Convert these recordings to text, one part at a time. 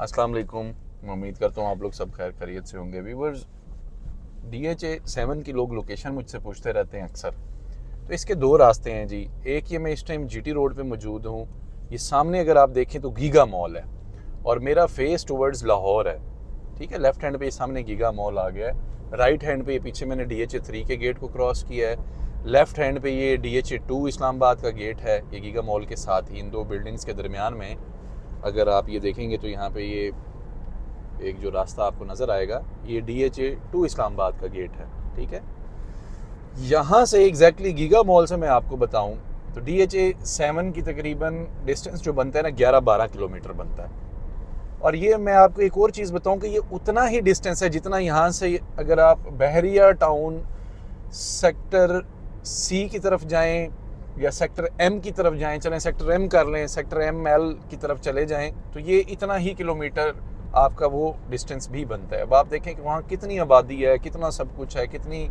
अस्सलाम वालेकुम। मैं उम्मीद करता हूँ आप लोग सब खैर खैरियत से होंगे। व्यूवर्स, DHA-7 की लोग लोकेशन मुझसे पूछते रहते हैं अक्सर। तो इसके दो रास्ते हैं जी। एक, ये मैं इस टाइम GT रोड पे मौजूद हूँ। ये सामने अगर आप देखें तो गीगा मॉल है और मेरा फेस टुवर्ड्स लाहौर है। ठीक है, लेफ्ट हैंड पे ये सामने गीगा मॉल आ गया है। राइट हैंड पे ये पीछे मैंने DHA-3 के गेट को क्रॉस किया है। लेफ्ट हैंड पे ये DHA-2 इस्लामाबाद का गेट है। ये गीगा मॉल के साथ ही इन दो बिल्डिंग्स के दरमियान में अगर आप ये देखेंगे तो यहाँ पे ये एक जो रास्ता आपको नज़र आएगा, ये DHA-2 इस्लामाबाद का गेट है। ठीक है, यहाँ से एग्जैक्टली गीगा मॉल से मैं आपको बताऊँ तो DHA-7 की तकरीबन डिस्टेंस जो बनता है ना 11-12 किलोमीटर बनता है। और ये मैं आपको एक और चीज़ बताऊँ कि ये उतना ही डिस्टेंस है जितना यहाँ से अगर आप बहरिया टाउन सेक्टर C की तरफ जाएं या सेक्टर M की तरफ जाएं, चलें सेक्टर M कर लें, सेक्टर ML की तरफ चले जाएं, तो ये इतना ही किलोमीटर आपका वो डिस्टेंस भी बनता है। अब आप देखें कि वहाँ कितनी आबादी है, कितना सब कुछ है, कितनी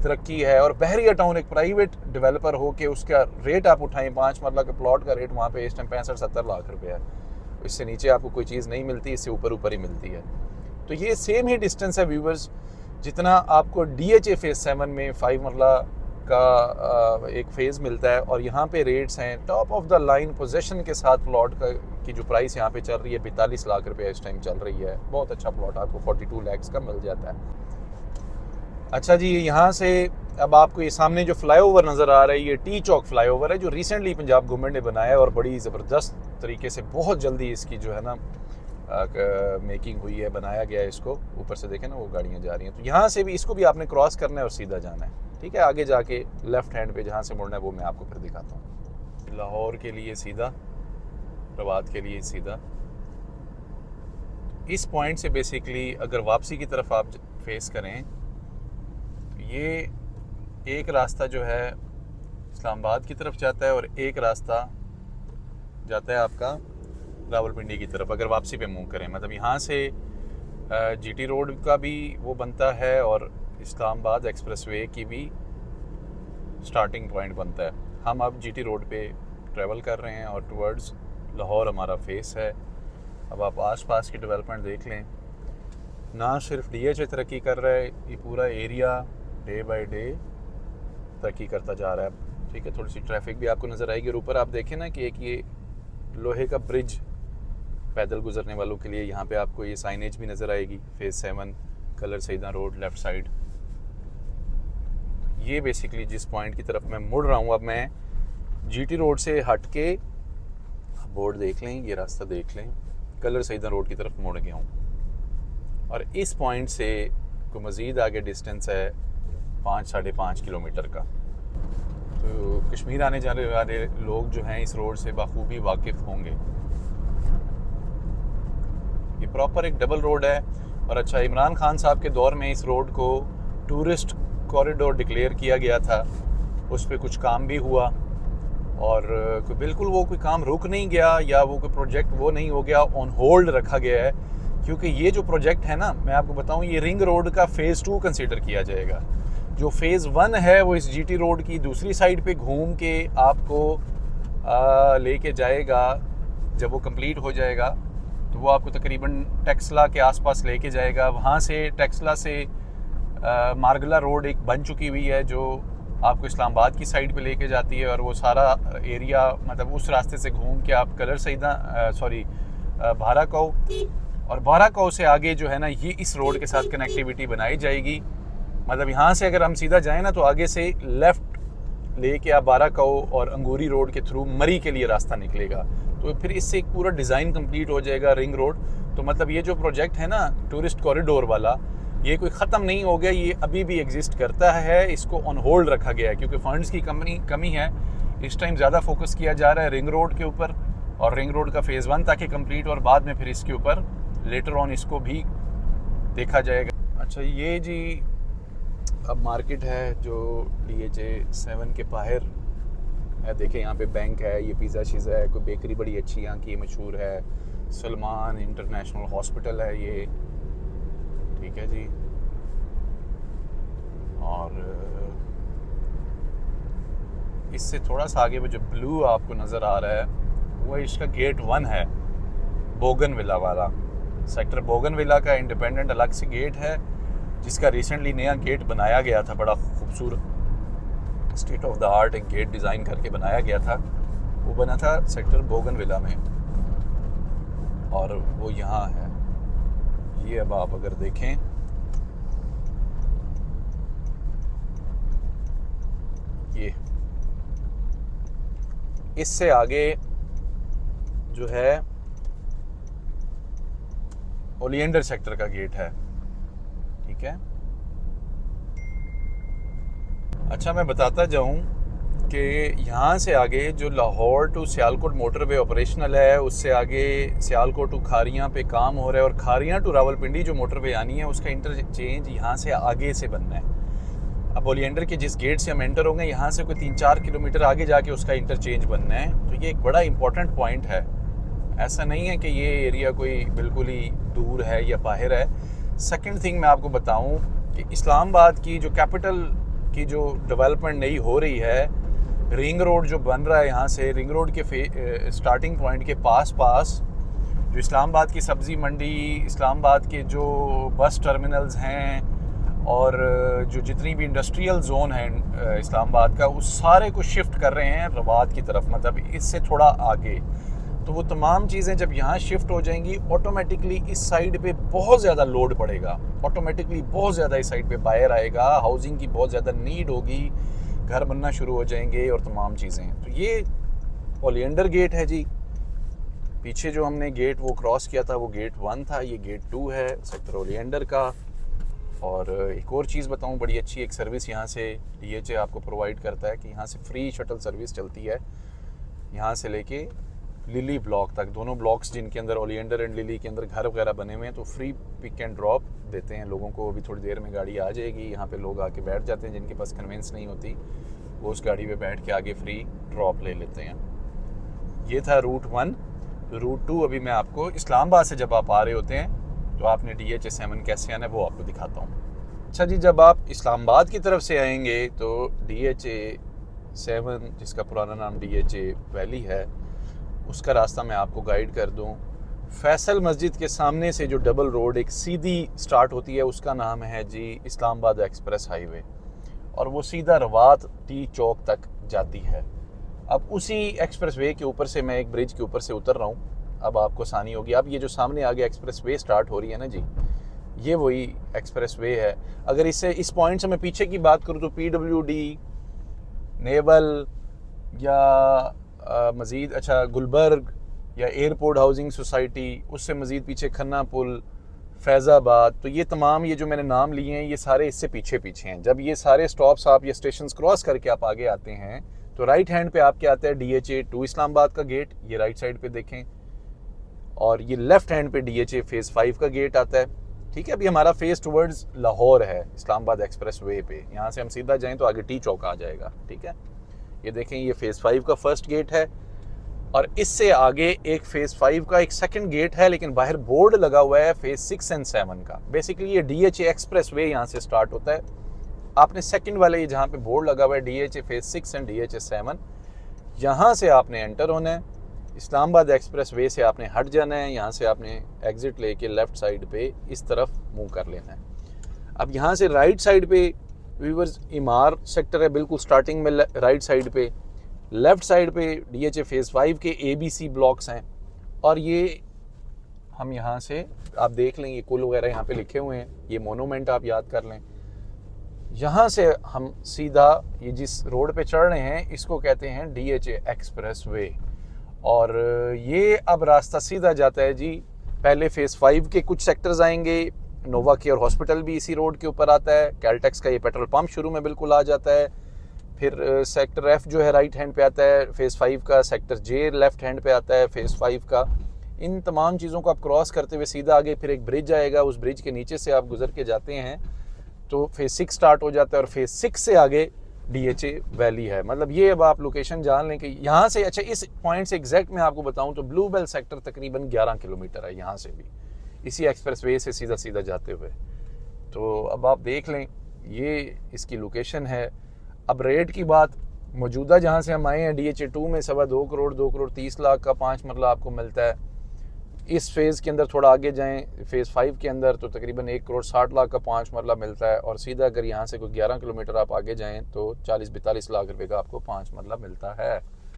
तरक्की है। और बहरिया टाउन एक प्राइवेट डेवलपर हो के उसका रेट आप उठाएं, 5 मरला के प्लॉट का रेट वहाँ पे इस टाइम 65-70 लाख रुपये है। इससे नीचे आपको कोई चीज़ नहीं मिलती, इससे ऊपर ही मिलती है। तो ये सेम ही डिस्टेंस है व्यूवर्स, जितना आपको DHA फेज़ 7 में 5 मरला का एक फेज़ मिलता है। और यहाँ पे रेट्स हैं top of the line possession के साथ प्लॉट का की जो प्राइस यहाँ पे चल रही है 42 लाख रुपए इस टाइम चल रही है। बहुत अच्छा प्लॉट आपको 42 लाख का मिल जाता है। अच्छा जी, यहाँ से अब आपको ये सामने जो फ्लाईओवर नज़र आ रहा है, ये टी चौक फ्लाईओवर है जो रिसेंटली पंजाब गवर्नमेंट ने बनाया है और बड़ी ज़बरदस्त तरीके से बहुत जल्दी इसकी जो है ना मेकिंग हुई है, बनाया गया है इसको। ऊपर से देखें ना वो गाड़ियाँ जा रही हैं, तो यहाँ से भी इसको भी आपने क्रॉस करना है और सीधा जाना है। ठीक है, आगे जाके लेफ़्ट हैंड पे जहाँ से मुड़ना है वो मैं आपको फिर दिखाता हूँ। लाहौर के लिए सीधा, रवात के लिए सीधा। इस पॉइंट से बेसिकली अगर वापसी की तरफ आप फेस करें तो ये एक रास्ता जो है इस्लामाबाद की तरफ जाता है और एक रास्ता जाता है आपका रावलपिंडी की तरफ अगर वापसी पे मूव करें। मतलब यहाँ से GT रोड का भी वो बनता है और इस्लामाबाद एक्सप्रेसवे की भी स्टार्टिंग पॉइंट बनता है। हम अब GT रोड पे ट्रैवल कर रहे हैं और टुवर्ड्स लाहौर हमारा फेस है। अब आप आसपास की डेवलपमेंट देख लें, ना सिर्फ DHA तरक्की कर रहा है, ये पूरा एरिया डे बाय डे तरक्की करता जा रहा है। ठीक है, थोड़ी सी ट्रैफिक भी आपको नज़र आएगी। और ऊपर आप देखें ना कि एक ये लोहे का ब्रिज पैदल गुजरने वालों के लिए, यहाँ पे आपको ये साइनेज भी नज़र आएगी, phase 7 Kallar Syedan road left side. ये बेसिकली जिस पॉइंट की तरफ मैं मुड़ रहा हूँ, अब मैं GT रोड से हट के, बोर्ड देख लें, ये रास्ता देख लें, कलर सईदा रोड की तरफ मुड़ गया हूँ। और इस पॉइंट से को मज़ीद आगे डिस्टेंस है 5-5.5 किलोमीटर का। तो कश्मीर आने जाने वाले लोग जो हैं इस रोड से बखूबी वाकिफ़ होंगे। ये प्रॉपर एक डबल रोड है। और अच्छा, इमरान खान साहब के दौर में इस रोड को टूरिस्ट कॉरिडोर डिक्लेयर किया गया था, उस पर कुछ काम भी हुआ और बिल्कुल वो कोई काम रुक नहीं गया या वो कोई प्रोजेक्ट वो नहीं हो गया, ऑन होल्ड रखा गया है। क्योंकि ये जो प्रोजेक्ट है ना, मैं आपको बताऊं, ये रिंग रोड का फ़ेज़ 2 कंसीडर किया जाएगा। जो फ़ेज़ 1 है वो इस GT रोड की दूसरी साइड पे घूम के आपको लेके जाएगा। जब वो कंप्लीट हो जाएगा तो वो आपको तकरीबन टेक्सला के आसपास लेके जाएगा। वहाँ से टेक्सला से मारगला रोड एक बन चुकी हुई है जो आपको इस्लामाबाद की साइड पे लेके जाती है और वो सारा एरिया, मतलब उस रास्ते से घूम के आप कलर सईदा भाराकौ, और भाराकौ से आगे जो है ना ये इस रोड के साथ कनेक्टिविटी बनाई जाएगी। मतलब यहाँ से अगर हम सीधा जाएं ना तो आगे से लेफ़्ट लेके आप बाराकौ और अंगूरी रोड के थ्रू मरी के लिए रास्ता निकलेगा। तो फिर इससे एक पूरा डिज़ाइन कंप्लीट हो जाएगा रिंग रोड। तो मतलब ये जो प्रोजेक्ट है ना टूरिस्ट कॉरिडोर वाला, ये कोई ख़त्म नहीं हो गया, ये अभी भी एग्जिस्ट करता है। इसको ऑन होल्ड रखा गया है क्योंकि फंड्स की कमी है। इस टाइम ज़्यादा फोकस किया जा रहा है रिंग रोड के ऊपर और रिंग रोड का फ़ेज़ 1 ताकि कंप्लीट, और बाद में फिर इसके ऊपर लेटर ऑन इसको भी देखा जाएगा। अच्छा, ये जी अब मार्केट है जो DHA-7 के बाहर है। देखें यहाँ पे बैंक है, ये पिज़्ज़ा शीज़ा है, कोई बेकरी बड़ी अच्छी यहाँ की मशहूर है, सलमान इंटरनेशनल हॉस्पिटल है ये। ठीक है जी, और इससे थोड़ा सा आगे वो जो ब्लू आपको नज़र आ रहा है वो इसका गेट 1 है, बोगनविला वाला। सेक्टर बोगनविला का इंडिपेंडेंट अलग से गेट है, जिसका रिसेंटली नया गेट बनाया गया था, बड़ा खूबसूरत स्टेट ऑफ द आर्ट एक गेट डिज़ाइन करके बनाया गया था। वो बना था सेक्टर बोगनविला में, और वो यहाँ है। ये अब आप अगर देखें, ये इससे आगे जो है ओलिएंडर सेक्टर का गेट है, ठीक है। अच्छा, मैं बताता जाऊं कि यहाँ से आगे जो Lahore to Sialkot motorway operational है, उससे आगे सियालकोट टू खारियाँ पे काम हो रहा है, और खारियाँ टू रावलपिंडी जो मोटरवे आनी है उसका इंटरचेंज यहाँ से आगे से बनना है। अब ओलिएंडर के जिस गेट से हम एंटर होंगे, यहाँ से कोई 3-4 किलोमीटर आगे जाके उसका इंटरचेंज बनना है। तो ये एक बड़ा इंपॉर्टेंट पॉइंट है, ऐसा नहीं है कि ये एरिया कोई बिल्कुल ही दूर है या बाहर है। सेकंड थिंग मैं आपको बताऊं कि इस्लामाबाद की जो कैपिटल की जो डेवलपमेंट नई हो रही है, रिंग रोड जो बन रहा है, यहाँ से रिंग रोड के स्टार्टिंग पॉइंट के पास जो इस्लामाबाद की सब्ज़ी मंडी, इस्लामाबाद के जो बस टर्मिनल्स हैं, और जो जितनी भी इंडस्ट्रियल जोन है इस्लामाबाद का, उस सारे को शिफ्ट कर रहे हैं रवात की तरफ, मतलब इससे थोड़ा आगे। तो वो तमाम चीज़ें जब यहाँ शिफ्ट हो जाएंगी, ऑटोमेटिकली इस साइड पे बहुत ज़्यादा लोड पड़ेगा, ऑटोमेटिकली बहुत ज़्यादा इस साइड पे बाहर आएगा, हाउसिंग की बहुत ज़्यादा नीड होगी, घर बनना शुरू हो जाएंगे और तमाम चीज़ें। तो ये ओलिएंडर गेट है जी। पीछे जो हमने गेट वो क्रॉस किया था वो गेट 1 था, ये गेट 2 है सेक्टर ओलिएंडर का। और एक और चीज़ बताऊं, बड़ी अच्छी एक सर्विस यहाँ से DHA आपको प्रोवाइड करता है कि यहाँ से फ्री शटल सर्विस चलती है, यहाँ से लेके लिली ब्लॉक तक। दोनों ब्लॉक्स जिनके अंदर ओलिएंडर एंड लिली के अंदर घर वगैरह बने हुए हैं, तो फ्री पिक एंड ड्रॉप देते हैं लोगों को। अभी थोड़ी देर में गाड़ी आ जाएगी, यहाँ पे लोग आके बैठ जाते हैं, जिनके पास कन्वेंस नहीं होती वो उस गाड़ी पे बैठ के आगे फ्री ड्रॉप ले लेते हैं। ये था रूट 1। रूट 2 अभी मैं आपको इस्लामाबाद से जब आप आ रहे होते हैं तो आपने DHA 7 कैसे आना है वो आपको दिखाता हूँ। अच्छा जी, जब आप इस्लामाबाद की तरफ से आएंगे तो DHA 7, जिसका पुराना नाम DHA वैली है, उसका रास्ता मैं आपको गाइड कर दूं। फैसल मस्जिद के सामने से जो डबल रोड एक सीधी स्टार्ट होती है, उसका नाम है जी इस्लामाबाद एक्सप्रेस हाईवे, और वो सीधा रवात टी चौक तक जाती है। अब उसी एक्सप्रेस वे के ऊपर से मैं एक ब्रिज के ऊपर से उतर रहा हूँ, अब आपको आसानी होगी। अब ये जो सामने आगे एक्सप्रेस वे स्टार्ट हो रही है ना जी, ये वही एक्सप्रेस वे है। अगर इस पॉइंट से मैं पीछे की बात करूँ तो PWD, नेवल या मज़ीद अच्छा गुलबर्ग या एयरपोर्ट हाउसिंग सोसाइटी, उससे मज़ीद पीछे खन्ना पुल, फैज़ाबाद, तो ये तमाम ये जो मैंने नाम लिए हैं ये सारे इससे पीछे पीछे हैं। जब ये सारे स्टॉप्स आप ये स्टेशन क्रॉस करके आप आगे आते हैं तो राइट हैंड पे आपके आता है DHA 2 इस्लामाबाद का गेट, ये राइट साइड पे देखें, और ये लेफ्ट हैंड पे DHA फेज़ 5 का गेट आता है। ठीक है, अभी हमारा फेस टुवर्ड्स लाहौर है इस्लामाबाद एक्सप्रेस वे पे, यहाँ से हम सीधा जाएँ तो आगे टी चौक आ जाएगा। ठीक है, ये देखें, ये फेज़ 5 का फर्स्ट गेट है, और इससे आगे एक फेज़ 5 का एक सेकंड गेट है, लेकिन बाहर बोर्ड लगा हुआ है फेज़ 6 एंड 7 का। बेसिकली ये DHA एक्सप्रेस वे यहाँ से स्टार्ट होता है। आपने सेकंड वाले ये जहाँ पे बोर्ड लगा हुआ है DHA फेज़ 6 एंड DHA 7, यहाँ से आपने एंटर होना है। इस्लामाबाद एक्सप्रेस वे से आपने हट जाना है, यहाँ से आपने एग्जिट लेके लेफ़्ट साइड पे इस तरफ मूव कर लेना है। अब यहाँ से राइट साइड पे व्यूअर्स इमार सेक्टर है, बिल्कुल स्टार्टिंग में राइट साइड पे। लेफ़्ट साइड पे DHA फेज़ 5 के ABC ब्लॉक्स हैं, और ये हम यहाँ से आप देख लें, ये कुल वगैरह यहाँ पे लिखे हुए हैं, ये मोनूमेंट आप याद कर लें। यहाँ से हम सीधा ये जिस रोड पे चढ़ रहे हैं इसको कहते हैं DHA एक्सप्रेस वे, और ये अब रास्ता सीधा जाता है जी। पहले फेज़ 5 के कुछ सेक्टर्स आएंगे, नोवा केयर हॉस्पिटल भी इसी रोड के ऊपर आता है, कैलटेक्स का ये पेट्रोल पंप शुरू में बिल्कुल आ जाता है, फिर सेक्टर F जो है राइट हैंड पे आता है फेज़ 5 का, सेक्टर J लेफ्ट हैंड पे आता है फेज़ 5 का। इन तमाम चीज़ों को आप क्रॉस करते हुए सीधा आगे फिर एक ब्रिज आएगा, उस ब्रिज के नीचे से आप गुजर के जाते हैं तो फेज़ 6 स्टार्ट हो जाता है, और फेज़ 6 से आगे DHA वैली है। मतलब ये अब आप लोकेशन जान लें कि यहाँ से, अच्छा इस पॉइंट से एग्जैक्ट मैं आपको बताऊँ तो ब्लू बेल सेक्टर तकरीबन 11 किलोमीटर है यहाँ से भी, इसी एक्सप्रेस वे से सीधा सीधा जाते हुए। तो अब आप देख लें, ये इसकी लोकेशन है। अब रेट की बात, मौजूदा जहाँ से हम आए हैं DHA 2 में 2.25 करोड़ 2 करोड़ 30 लाख का 5 मरला आपको मिलता है। इस फेज़ के अंदर थोड़ा आगे जाएं, फेज़ 5 के अंदर, तो तकरीबन 1,60,00,000 का 5 मरला मिलता है। और सीधा अगर यहाँ से कोई 11 किलोमीटर आप आगे जाएं तो 40-42 लाख रुपए का आपको 5 मरला मिलता है।